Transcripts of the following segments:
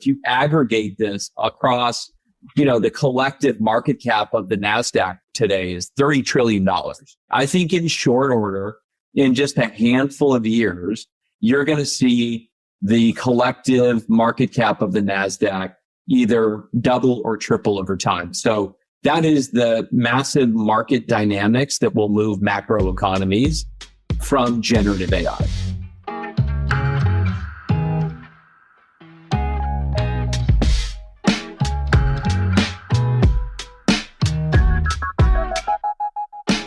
if you aggregate this across, the collective market cap of the NASDAQ today is $30 trillion. I think in short order, in just a handful of years, you're going to see the collective market cap of the NASDAQ either double or triple over time. So that is the massive market dynamics that will move macro economies from generative AI.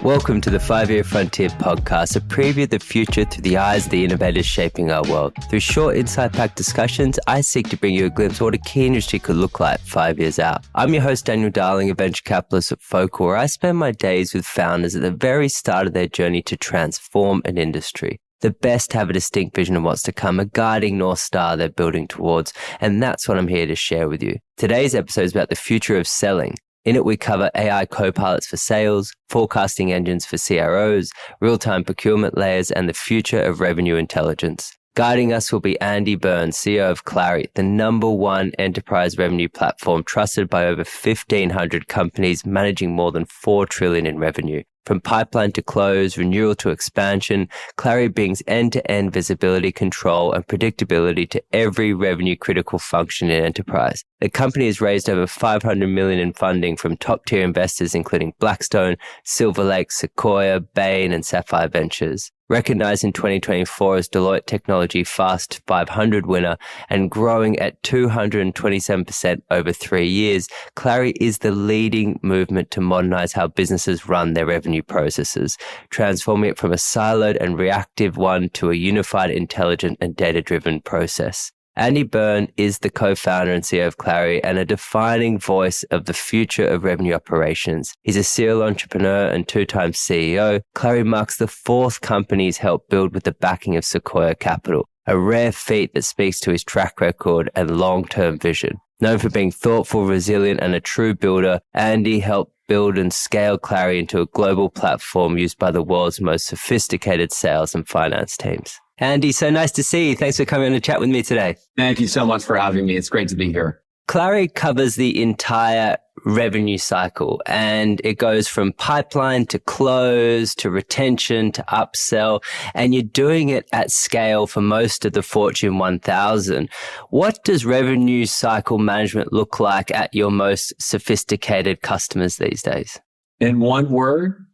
Welcome to the 5-Year Frontier podcast, a preview of the future through the eyes of the innovators shaping our world. Through short, insight-packed discussions, I seek to bring you a glimpse of what a key industry could look like 5 years out. I'm your host, Daniel Darling, a venture capitalist at Focal, where I spend my days with founders at the very start of their journey to transform an industry. The best have a distinct vision of what's to come, a guiding North Star they're building towards, and that's what I'm here to share with you. Today's episode is about the future of selling. In it, we cover AI co-pilots for sales, forecasting engines for CROs, real-time procurement layers, and the future of revenue intelligence. Guiding us will be Andy Byrne, CEO of Clari, the #1 enterprise revenue platform trusted by over 1,500 companies managing more than $4 trillion in revenue. From pipeline to close, renewal to expansion, Clari brings end-to-end visibility, control, and predictability to every revenue-critical function in enterprise. The company has raised over $500 million in funding from top-tier investors including Blackstone, Silver Lake, Sequoia, Bain, and Sapphire Ventures. Recognized in 2024 as Deloitte Technology Fast 500 winner and growing at 227% over 3 years, Clari is the leading movement to modernize how businesses run their revenue processes, transforming it from a siloed and reactive one to a unified, intelligent, and data-driven process. Andy Byrne is the co-founder and CEO of Clari and a defining voice of the future of revenue operations. He's a serial entrepreneur and 2-time CEO. Clari marks the 4th company he's helped build with the backing of Sequoia Capital, a rare feat that speaks to his track record and long-term vision. Known for being thoughtful, resilient, and a true builder, Andy helped build and scale Clari into a global platform used by the world's most sophisticated sales and finance teams. Andy, so nice to see you. Thanks for coming on to chat with me today. Thank you so much for having me. It's great to be here. Clari covers the entire revenue cycle, and it goes from pipeline to close to retention to upsell, and you're doing it at scale for most of the Fortune 1000. What does revenue cycle management look like at your most sophisticated customers these days? In one word,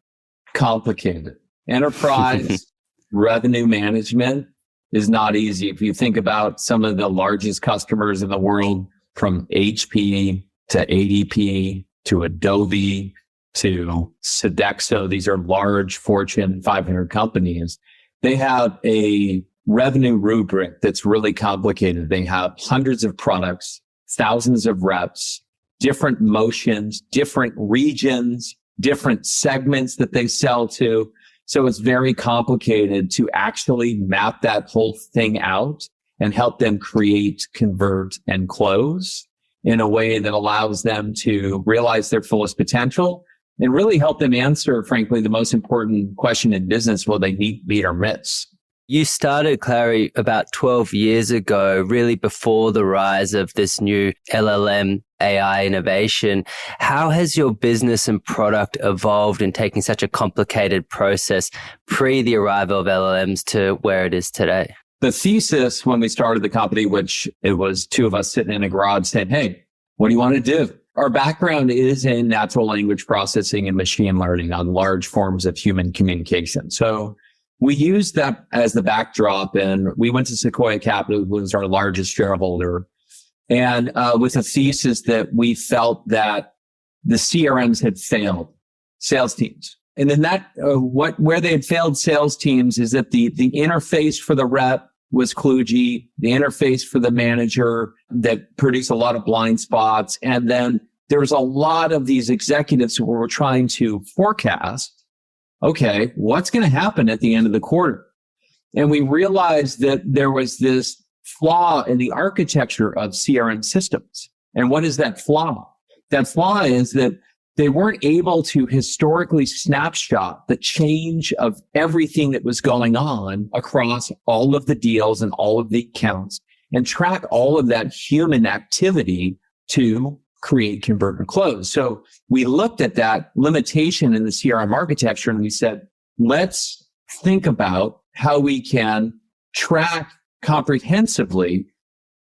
complicated. Enterprise revenue management is not easy. If you think about some of the largest customers in the world, from HP to ADP to Adobe to Sodexo, these are large Fortune 500 companies. They have a revenue rubric that's really complicated. They have hundreds of products, thousands of reps, different motions, different regions, different segments that they sell to. So it's very complicated to actually map that whole thing out and help them create, convert, and close in a way that allows them to realize their fullest potential and really help them answer, frankly, the most important question in business: will they meet or miss? You started Clari about 12 years ago, really before the rise of this new LLM AI innovation. How has your business and product evolved in taking such a complicated process pre the arrival of LLMs to where it is today? The thesis when we started the company, which it was 2 of us sitting in a garage saying, hey, what do you want to do? Our background is in natural language processing and machine learning on large forms of human communication. So we used that as the backdrop, and we went to Sequoia Capital, who was our largest shareholder, and with a thesis that we felt that the CRMs had failed sales teams. And then where they had failed sales teams is that the interface for the rep was kludgy, the interface for the manager that produced a lot of blind spots. And then there was a lot of these executives who were trying to forecast, okay, what's going to happen at the end of the quarter? And we realized that there was this flaw in the architecture of CRM systems. And what is that flaw? That flaw is that they weren't able to historically snapshot the change of everything that was going on across all of the deals and all of the accounts and track all of that human activity to create, convert, and close. So we looked at that limitation in the CRM architecture and we said, let's think about how we can track comprehensively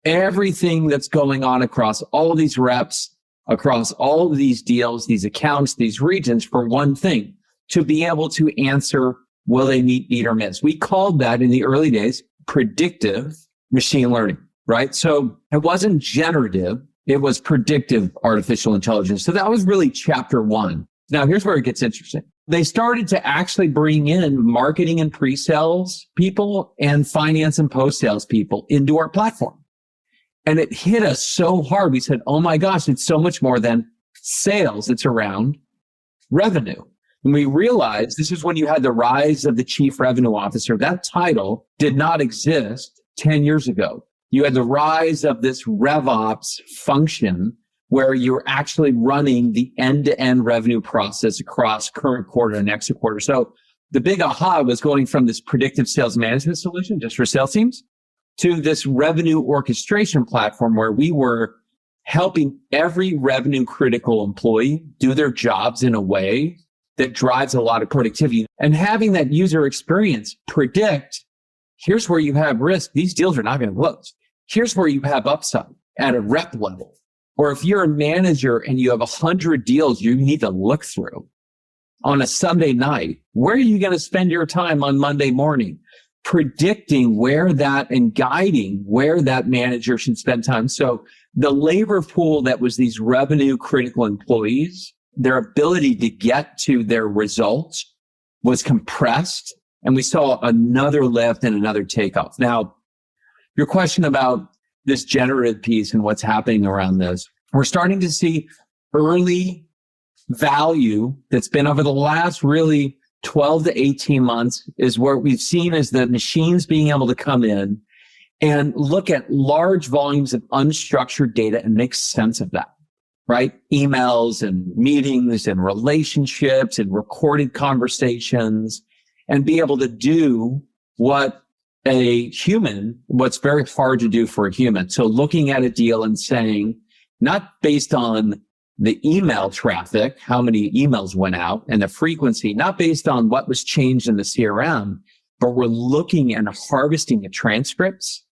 everything that's going on across all these reps, across all of these deals, these accounts, these regions for one thing, to be able to answer, will they meet, beat, or miss? We called that in the early days predictive machine learning, right? So it wasn't generative. It was predictive artificial intelligence. So that was really chapter one. Now, here's where it gets interesting. They started to actually bring in marketing and pre-sales people and finance and post-sales people into our platform. And it hit us so hard. We said, oh my gosh, it's so much more than sales. It's around revenue. And we realized this is when you had the rise of the chief revenue officer. That title did not exist 10 years ago. You had the rise of this RevOps function where you're actually running the end-to-end revenue process across current quarter and next quarter. So the big aha was going from this predictive sales management solution just for sales teams to this revenue orchestration platform where we were helping every revenue critical employee do their jobs in a way that drives a lot of productivity and having that user experience predict, here's where you have risk. These deals are not going to close. Here's where you have upside at a rep level. Or if you're a manager and you have 100 deals you need to look through on a Sunday night, where are you going to spend your time on Monday morning? Predicting where that and guiding where that manager should spend time. So the labor pool that was these revenue critical employees, their ability to get to their results was compressed. And we saw another lift and another takeoff. Now, your question about this generative piece and what's happening around this, we're starting to see early value that's been over the last really 12 to 18 months is where we've seen is the machines being able to come in and look at large volumes of unstructured data and make sense of that, right? Emails and meetings and relationships and recorded conversations and be able to do what's very hard to do for a human. So looking at a deal and saying, not based on the email traffic, how many emails went out and the frequency, not based on what was changed in the CRM, but we're looking and harvesting the transcripts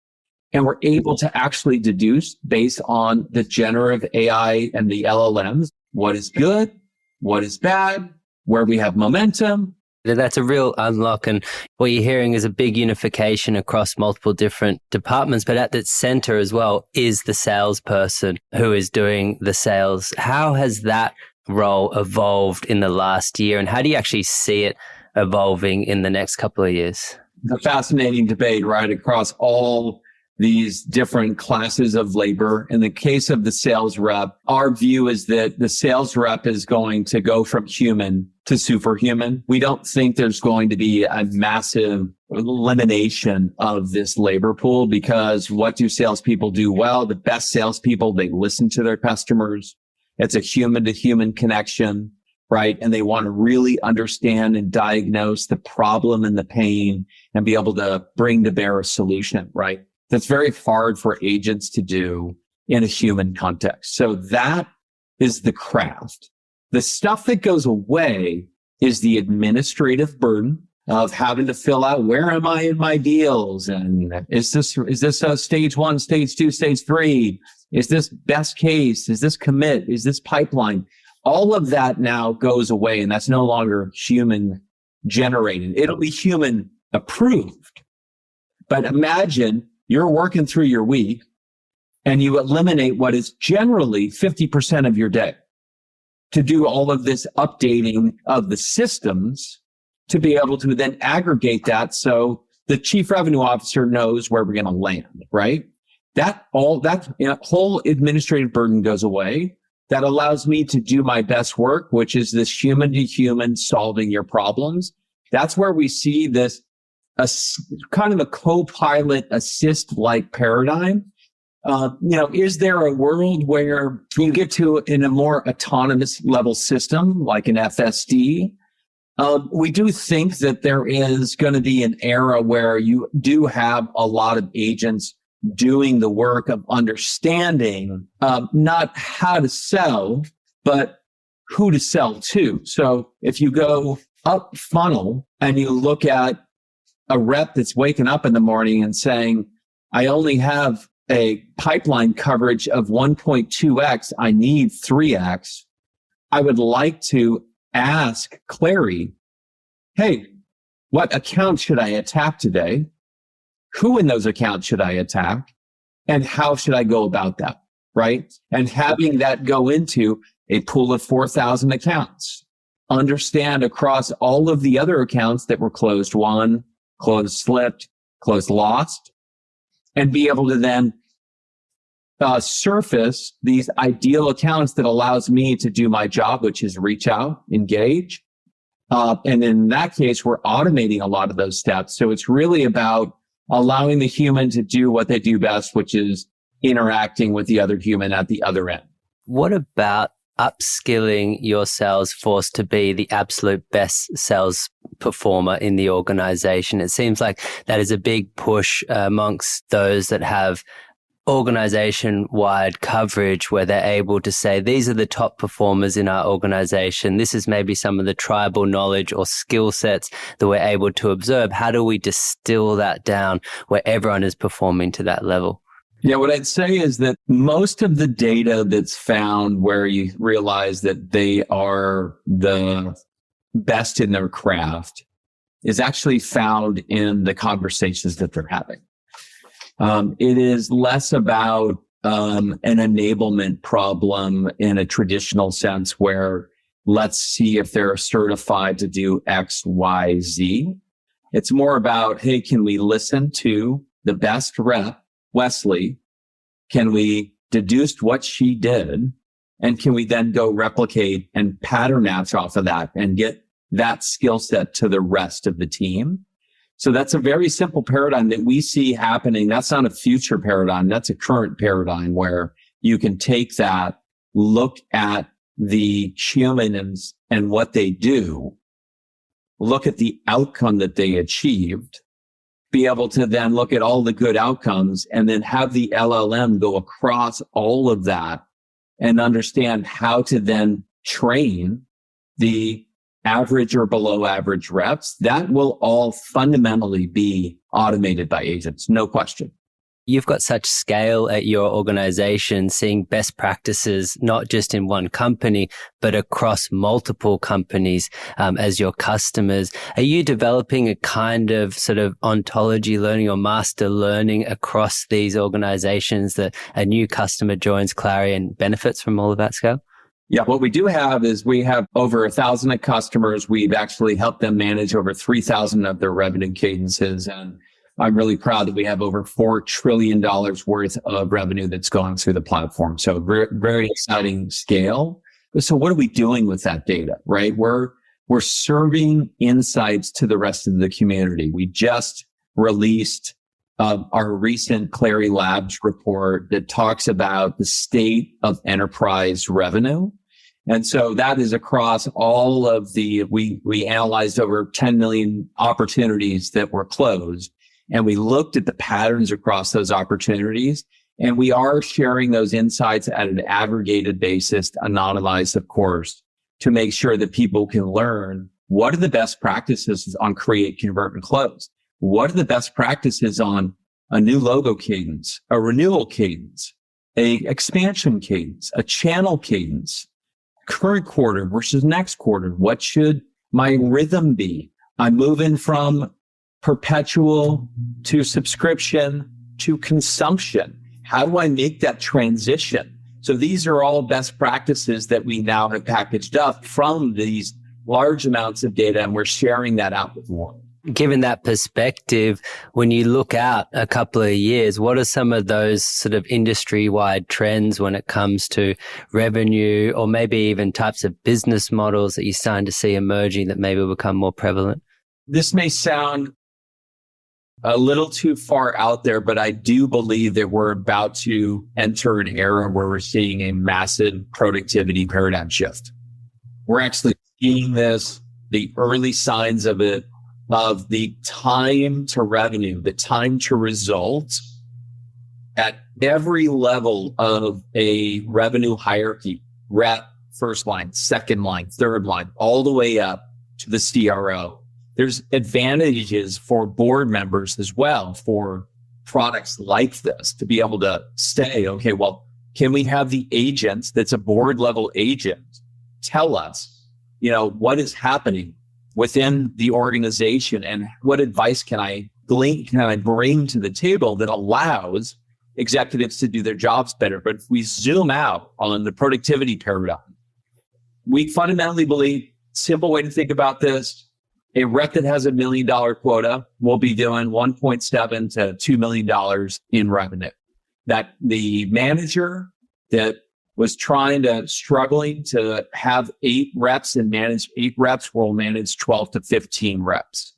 and we're able to actually deduce based on the generative AI and the LLMs, what is good, what is bad, where we have momentum. That's a real unlock. And what you're hearing is a big unification across multiple different departments. But at the center as well is the salesperson who is doing the sales. How has that role evolved in the last year? And how do you actually see it evolving in the next couple of years? The fascinating debate, right, across all these different classes of labor. In the case of the sales rep, our view is that the sales rep is going to go from human to superhuman. We don't think there's going to be a massive elimination of this labor pool because what do salespeople do well? The best salespeople, they listen to their customers. It's a human to human connection, right? And they want to really understand and diagnose the problem and the pain and be able to bring to bear a solution, right? That's very hard for agents to do in a human context. So that is the craft. The stuff that goes away is the administrative burden of having to fill out, where am I in my deals? And is this a stage 1, stage 2, stage 3? Is this best case? Is this commit? Is this pipeline? All of that now goes away and that's no longer human generated. It'll be human approved. But imagine you're working through your week and you eliminate what is generally 50% of your day to do all of this updating of the systems to be able to then aggregate that so the chief revenue officer knows where we're going to land, right? That whole administrative burden goes away. That allows me to do my best work, which is this human to human solving your problems. That's where we see this kind of a co-pilot assist-like paradigm. Is there a world where you get to in a more autonomous level system like an FSD? We do think that there is going to be an era where you do have a lot of agents doing the work of understanding not how to sell, but who to sell to. So if you go up funnel and you look at a rep that's waking up in the morning and saying, I only have a pipeline coverage of 1.2x, I need 3x. I would like to ask Clari, hey, what account should I attack today? Who in those accounts should I attack? And how should I go about that? Right? And having that go into a pool of 4,000 accounts, understand across all of the other accounts that were closed won, closed slipped, closed lost, and be able to then surface these ideal accounts that allows me to do my job, which is reach out, engage. And in that case, we're automating a lot of those steps. So it's really about allowing the human to do what they do best, which is interacting with the other human at the other end. What about upskilling your sales force to be the absolute best sales performer in the organization? It seems like that is a big push amongst those that have organization-wide coverage where they're able to say, these are the top performers in our organization. This is maybe some of the tribal knowledge or skill sets that we're able to observe. How do we distill that down where everyone is performing to that level? Yeah, what I'd say is that most of the data that's found where you realize that they are the best in their craft is actually found in the conversations that they're having. It is less about an enablement problem in a traditional sense where let's see if they're certified to do X, Y, Z. It's more about, hey, can we listen to the best rep, Wesley? Can we deduce what she did? And can we then go replicate and pattern match off of that and get that skill set to the rest of the team? So that's a very simple paradigm that we see happening. That's not a future paradigm. That's a current paradigm where you can take that, look at the humans and what they do, look at the outcome that they achieved, be able to then look at all the good outcomes and then have the LLM go across all of that and understand how to then train the average or below average reps. That will all fundamentally be automated by agents, no question. You've got such scale at your organization, seeing best practices, not just in one company, but across multiple companies as your customers. Are you developing a kind of sort of ontology learning or master learning across these organizations that a new customer joins Clari and benefits from all of that scale? Yeah, what we do have is we have over 1,000 customers. We've actually helped them manage over 3,000 of their revenue cadences. And I'm really proud that we have over $4 trillion worth of revenue that's going through the platform. So very exciting scale. So what are we doing with that data, right? We're serving insights to the rest of the community. We just released our recent Clari Labs report that talks about the state of enterprise revenue. And so that is across all of we analyzed over 10 million opportunities that were closed. And we looked at the patterns across those opportunities. And we are sharing those insights at an aggregated basis, anonymized, of course, to make sure that people can learn what are the best practices on create, convert, and close. What are the best practices on a new logo cadence, a renewal cadence, a expansion cadence, a channel cadence, current quarter versus next quarter? What should my rhythm be? I'm moving from perpetual to subscription to consumption. How do I make that transition? So these are all best practices that we now have packaged up from these large amounts of data, and we're sharing that out with more. Given that perspective, when you look out a couple of years, what are some of those sort of industry-wide trends when it comes to revenue or maybe even types of business models that you're starting to see emerging that maybe will become more prevalent? This may sound a little too far out there, but I do believe that we're about to enter an era where we're seeing a massive productivity paradigm shift. We're actually seeing this, the early signs of it, of the time to revenue, the time to results at every level of a revenue hierarchy, rep, first line, second line, third line, all the way up to the CRO. There's advantages for board members as well for products like this to be able to say, okay, well, can we have the agents that's a board level agent tell us, what is happening within the organization and what advice can I bring to the table that allows executives to do their jobs better? But if we zoom out on the productivity paradigm, we fundamentally believe, simple way to think about this, a rep that has $1 million quota will be doing $1.7 to $2 million in revenue. That the manager that was struggling to have 8 reps and manage 8 reps will manage 12 to 15 reps.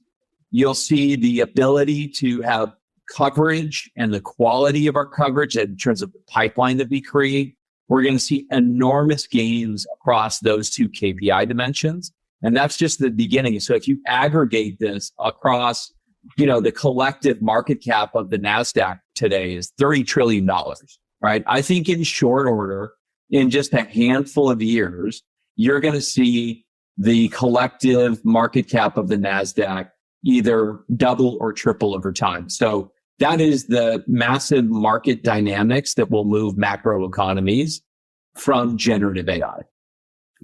You'll see the ability to have coverage and the quality of our coverage in terms of the pipeline that we create. We're going to see enormous gains across those 2 KPI dimensions. And that's just the beginning. So if you aggregate this across, the collective market cap of the NASDAQ today is $30 trillion, right? I think in short order, in just a handful of years, you're going to see the collective market cap of the NASDAQ either double or triple over time. So that is the massive market dynamics that will move macro economies from generative AI.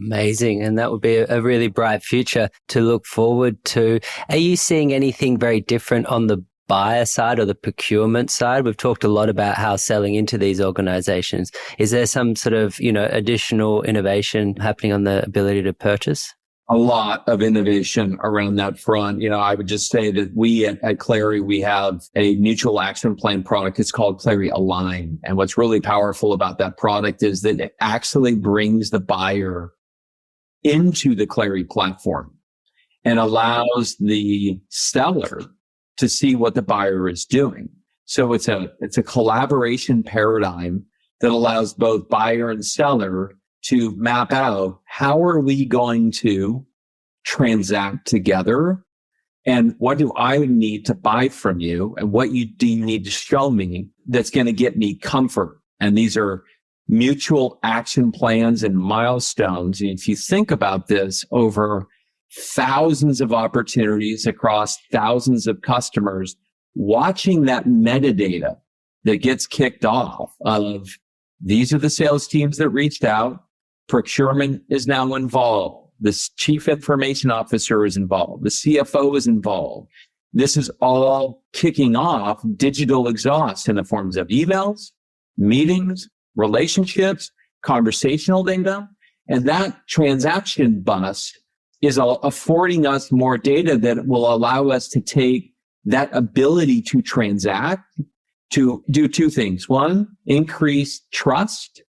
Amazing. And that would be a really bright future to look forward to. Are you seeing anything very different on the buyer side or the procurement side? We've talked a lot about how selling into these organizations. Is there some sort of, additional innovation happening on the ability to purchase? A lot of innovation around that front. I would just say that we at Clari, we have a mutual action plan product. It's called Clari Align. And what's really powerful about that product is that it actually brings the buyer into the Clari platform and allows the seller to see what the buyer is doing. So it's a collaboration paradigm that allows both buyer and seller to map out how are we going to transact together and what do I need to buy from you and what do you need to show me that's going to get me comfort. And these are mutual action plans and milestones. And if you think about this over thousands of opportunities across thousands of customers, watching that metadata that gets kicked off of these are the sales teams that reached out, procurement is now involved, the chief information officer is involved, the CFO is involved. This is all kicking off digital exhaust in the forms of emails, meetings, relationships, conversational data, and that transaction bus is affording us more data that will allow us to take that ability to transact to do 2 things. 1, increase trust,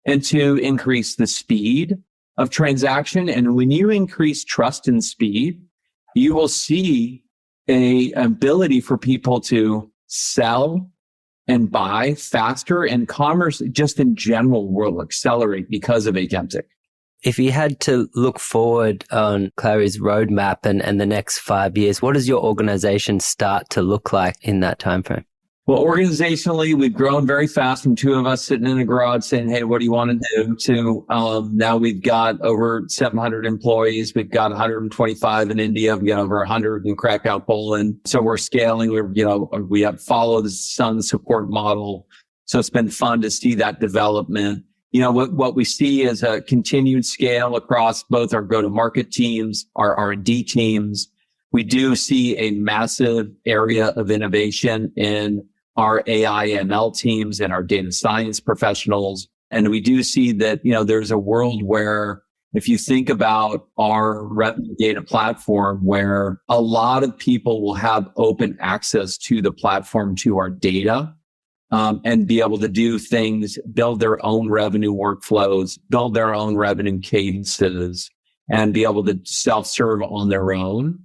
and 2, increase the speed of transaction. And when you increase trust and speed, you will see an ability for people to sell and buy faster, and commerce just in general will accelerate because of agentic. If you had to look forward on Clari's roadmap and the next 5 years, what does your organization start to look like in that timeframe? Well, organizationally, we've grown very fast from 2 of us sitting in a garage saying, hey, what do you want to do? To now we've got over 700 employees. We've got 125 in India. We've got over 100 in Krakow, Poland. So we're scaling. We have follow the sun support model. So it's been fun to see that development. What we see is a continued scale across both our go-to-market teams, our R&D teams. We do see a massive area of innovation in our AI ML teams and our data science professionals. And we do see that, there's a world where if you think about our revenue data platform, where a lot of people will have open access to the platform, to our data, and be able to do things, build their own revenue workflows, build their own revenue cadences, and be able to self-serve on their own.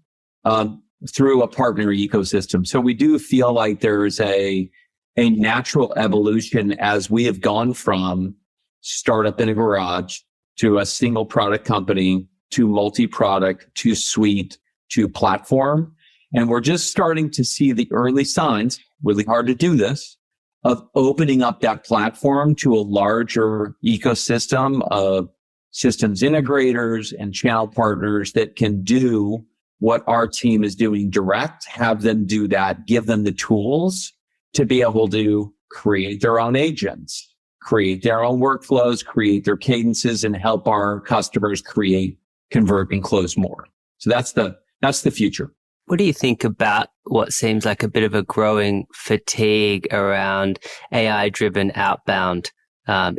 Through a partner ecosystem. So we do feel like there's a natural evolution as we have gone from startup in a garage to a single product company to multi-product to suite to platform. And we're just starting to see the early signs, really hard to do this, of opening up that platform to a larger ecosystem of systems integrators and channel partners that can do what our team is doing direct, have them do that, give them the tools to be able to create their own agents, create their own workflows, create their cadences, and help our customers create, convert, and close more. So that's the future. What do you think about what seems like a bit of a growing fatigue around AI-driven outbound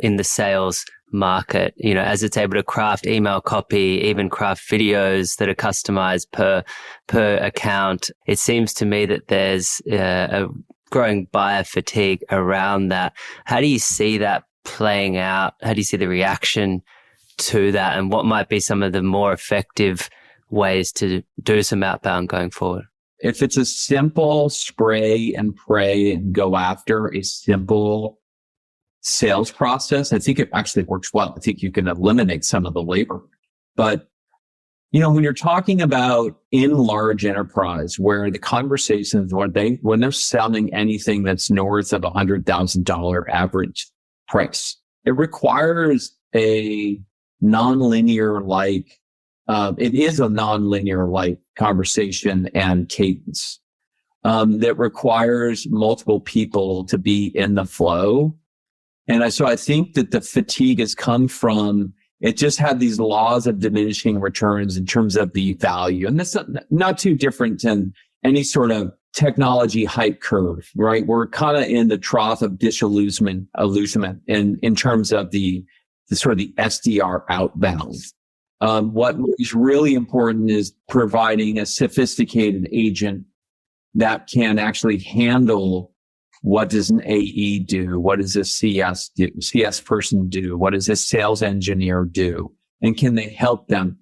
in the sales market, as it's able to craft email copy, even craft videos that are customized per account? It seems to me that there's a growing buyer fatigue around that. How do you see that playing out? How do you see the reaction to that? And what might be some of the more effective ways to do some outbound going forward? If it's a simple spray and pray and go after a simple sales process, I think it actually works well. I think you can eliminate some of the labor. But, when you're talking about in large enterprise where the conversations, when they're selling anything that's north of $100,000 average price, it requires a nonlinear it is a nonlinear conversation and cadence that requires multiple people to be in the flow. And so I think that the fatigue has come from, it just had these laws of diminishing returns in terms of the value. And that's not too different than any sort of technology hype curve, right? We're kind of in the trough of disillusionment in terms of the sort of the SDR outbound. What is really important is providing a sophisticated agent that can actually handle what does an AE do? What does a CS person do? What does a sales engineer do? And can they help them?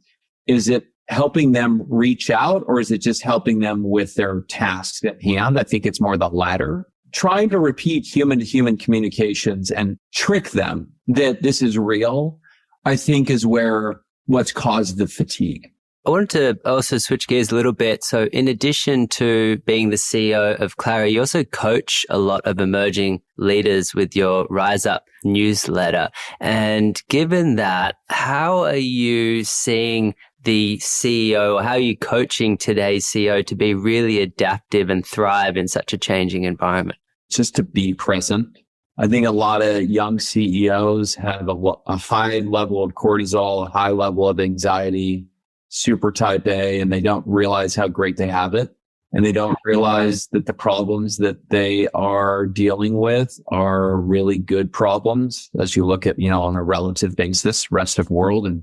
Is it helping them reach out, or is it just helping them with their tasks at hand? I think it's more the latter. Trying to repeat human-to-human communications and trick them that this is real, I think is what's caused the fatigue. I wanted to also switch gears a little bit. So in addition to being the CEO of Clari, you also coach a lot of emerging leaders with your Rise Up newsletter. And given that, how are you seeing the CEO, or how are you coaching today's CEO to be really adaptive and thrive in such a changing environment? Just to be present. I think a lot of young CEOs have a high level of cortisol, a high level of anxiety, super type A, and they don't realize how great they have it. And they don't realize that the problems that they are dealing with are really good problems as you look at, on a relative basis, rest of world and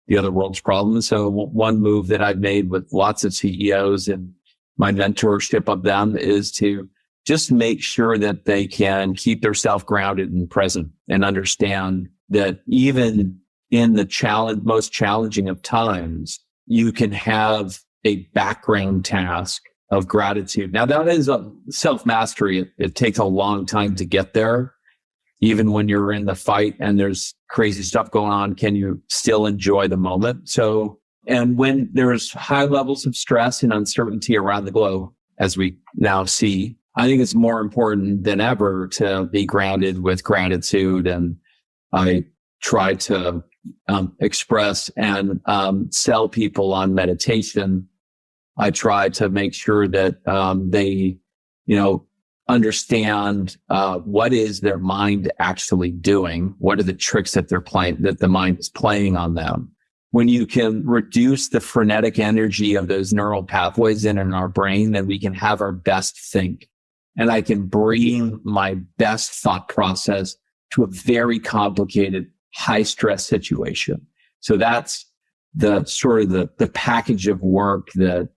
the other world's problems. So one move that I've made with lots of CEOs and my mentorship of them is to just make sure that they can keep themselves grounded and present and understand that even in the most challenging of times, you can have a background task of gratitude. Now, that is a self-mastery. It takes a long time to get there. Even when you're in the fight and there's crazy stuff going on, can you still enjoy the moment? So, and when there's high levels of stress and uncertainty around the globe, as we now see, I think it's more important than ever to be grounded with gratitude. And I try to express and sell people on meditation. I try to make sure that they, understand what is their mind actually doing. What are the tricks that they're playing, that the mind is playing on them? When you can reduce the frenetic energy of those neural pathways in our brain, then we can have our best think. And I can bring my best thought process to a very complicated, high stress situation. So that's the sort of the package of work that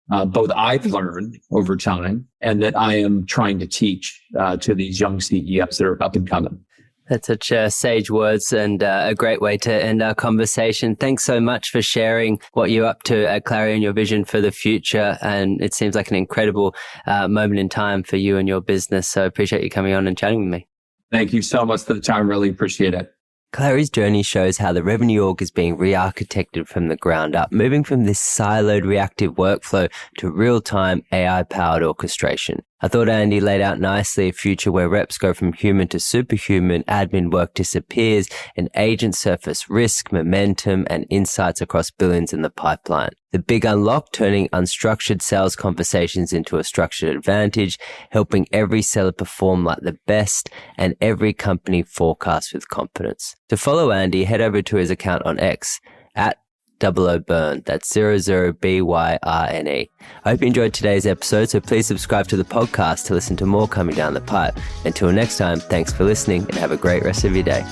both I've learned over time and that I am trying to teach to these young CEOs that are up and coming. That's such sage words and a great way to end our conversation. Thanks so much for sharing what you're up to at Clari and your vision for the future. And it seems like an incredible moment in time for you and your business. So I appreciate you coming on and chatting with me. Thank you so much for the time. Really appreciate it. Clari's journey shows how the revenue org is being re-architected from the ground up, moving from this siloed reactive workflow to real-time AI-powered orchestration. I thought Andy laid out nicely a future where reps go from human to superhuman, admin work disappears, and agents surface risk, momentum, and insights across billions in the pipeline. The big unlock, turning unstructured sales conversations into a structured advantage, helping every seller perform like the best, and every company forecast with confidence. To follow Andy, head over to his account on X, at Byrne. That's 00BYRNE. I hope you enjoyed today's episode, so please subscribe to the podcast to listen to more coming down the pipe. Until next time, thanks for listening and have a great rest of your day.